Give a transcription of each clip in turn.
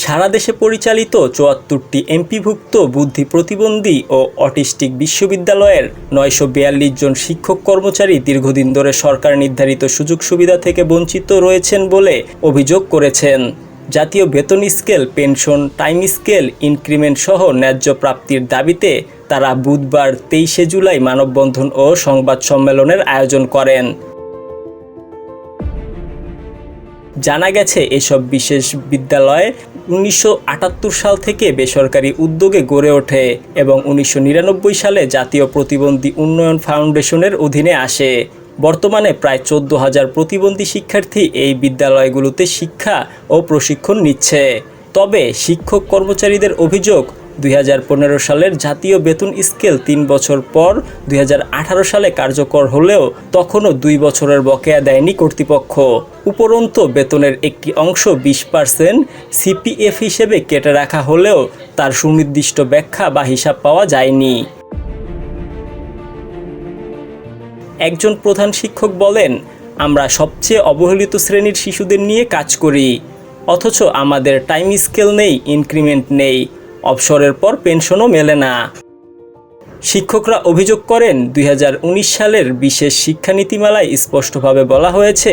সারা দেশে পরিচালিত ৭৪টি এমপিভুক্ত বুদ্ধি প্রতিবন্ধী ও অটিস্টিক বিশ্ববিদ্যালয়ের ৯৪২ জন শিক্ষক কর্মচারী দীর্ঘদিন ধরে সরকার নির্ধারিত সুযোগ সুবিধা থেকে বঞ্চিত রয়েছেন বলে অভিযোগ করেছেন। জাতীয় বেতন scale, pension, time scale, increment সহ ন্যায্য প্রাপ্তির দাবিতে তারা বুধবার ২৩শে জুলাই মানববন্ধন ও সংবাদ সম্মেলনের আয়োজন করেন। জানা গেছে, এসব বিশেষ বিদ্যালয় ১৯৭৮ সাল থেকে বেসরকারি উদ্যোগে গড়ে ওঠে এবং ১৯৯৯ সালে জাতীয় প্রতিবন্ধী উন্নয়ন ফাউন্ডেশনের অধীনে আসে। বর্তমানে প্রায় ১৪,০০০ প্রতিবন্ধী শিক্ষার্থী এই বিদ্যালয়গুলোতে শিক্ষা ও প্রশিক্ষণ নিচ্ছে। তবে শিক্ষক কর্মচারীদের অভিযোগ, ২০১৫ সালের জাতীয় বেতন স্কেল ৩ বছর পর ২০১৮ সালে কার্যকর হলেও তখনও ২ বছরের বকেয়া দেয়নি কর্তৃপক্ষ। উপরন্তু বেতনের একটি অংশ ২০% সিপিএফ হিসেবে কেটে রাখা হলেও তার সুনির্দিষ্ট ব্যাখ্যা বা হিসাব পাওয়া যায়নি। একজন প্রধান শিক্ষক বলেন, আমরা সবচেয়ে অবহেলিত শ্রেণীর শিশুদের নিয়ে কাজ করি, অথচ আমাদের টাইম স্কেল নেই, ইনক্রিমেন্ট নেই, অবসরের পর পেনশনও মেলে না। শিক্ষকরা অভিযোগ করেন, ২০১৯ সালের বিশেষ শিক্ষানীতিমালায় স্পষ্টভাবে বলা হয়েছে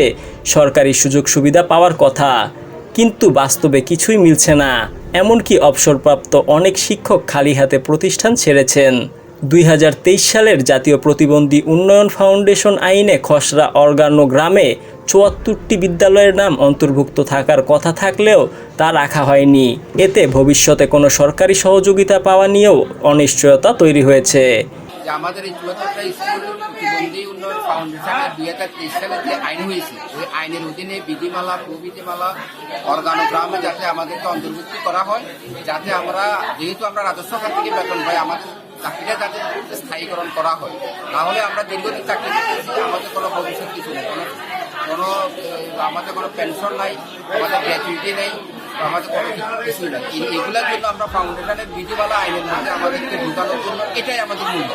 সরকারি সুযোগ সুবিধা পাওয়ার কথা, কিন্তু বাস্তবে কিছুই মিলছে না। এমনকি অবসরপ্রাপ্ত অনেক শিক্ষক খালি হাতে প্রতিষ্ঠান ছেড়েছেন। ২০২৩ সালের জাতীয় প্রতিবন্ধী উন্নয়ন ফাউন্ডেশন আইনে খসড়া অর্গানোগ্রামে ৭৪টি বিদ্যালয়ের নাম অন্তর্ভুক্ত থাকার কথা থাকলেও তা রাখা হয়নি। এতে ভবিষ্যতে কোনো সরকারি সহযোগিতা পাওয়া নিয়েও অনিশ্চয়তা তৈরি হয়েছে। আমাদের এই ৭৪টা স্কুল প্রতিবন্ধী উন্নয়ন ফাউন্ডেশনের ২০২৩ সালে যে আইন হয়েছে, ওই আইনের অধীনে বিধিমালা, প্রবিধিমালা, অর্গানোগ্রামে যাতে আমাদেরকে অন্তর্ভুক্ত করা হয়, যাতে আমরা যেহেতু আমরা রাজস্ব খাত থেকে বেতন পাই, আমাদের চাকরিটা যাতে স্থায়ীকরণ করা হয়। তাহলে আমরা দীর্ঘদিন চাকরি করতেছি, আমাদের কোনো ভবিষ্যৎ কিছু নেই, আমাদের কোনো পেনশন নাই, আমাদের গ্র্যাচুইটি নেই, আমাদের কোনো কিছুই নাই। এগুলোর জন্য আমরা ফাউন্ডেশনের বিধিমালা আইনের মধ্যে আমাদেরকে ঢুকানোর জন্য এটাই আমাদের মূল্য।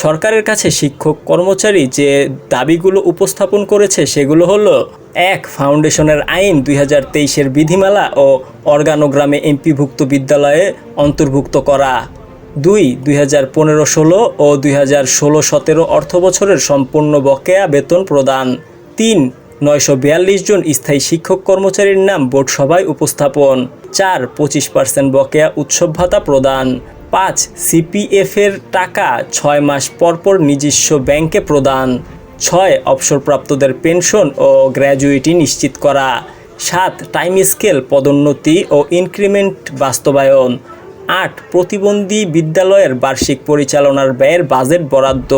সরকারের কাছে শিক্ষক কর্মচারী যে দাবিগুলো উপস্থাপন করেছে সেগুলো হলো: ১. ফাউন্ডেশনের আইন ২০২৩-এর বিধিমালা ও অর্গানোগ্রামে এমপিভুক্ত বিদ্যালয়ে অন্তর্ভুক্ত করা। ২. ২০১৫-১৬ ও ২০১৬-১৭ অর্থবছরের সম্পূর্ণ বকেয়া বেতন প্রদান। ৩. ৯৪২ জন স্থায়ী শিক্ষক কর্মচারীর নাম বোর্ড সভায় উপস্থাপন। ৪. ২৫% বকেয়া উৎসব ভাতা প্রদান। ৫. সিপিএফের টাকা ৬ মাস পরপর নিজস্ব ব্যাংকে প্রদান। ৬. অবসরপ্রাপ্তদের পেনশন ও গ্র্যাজুইটি নিশ্চিত করা। ৭. টাইম স্কেল, পদোন্নতি ও ইনক্রিমেন্ট বাস্তবায়ন। ৮. প্রতিবন্ধী বিদ্যালয়ের বার্ষিক পরিচালনার ব্যয়ের বাজেট বরাদ্দ।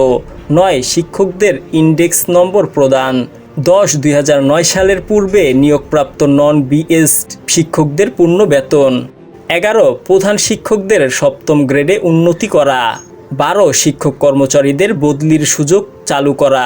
৯. শিক্ষকদের ইন্ডেক্স নম্বর প্রদান। ১০. ২০০৯ সালের পূর্বে নিয়োগপ্রাপ্ত নন বিএস শিক্ষকদের পূর্ণ বেতন। ১১. প্রধান শিক্ষকদের ৭ম গ্রেডে উন্নতি করা। ১২. শিক্ষক কর্মচারীদের বদলির সুযোগ চালু করা।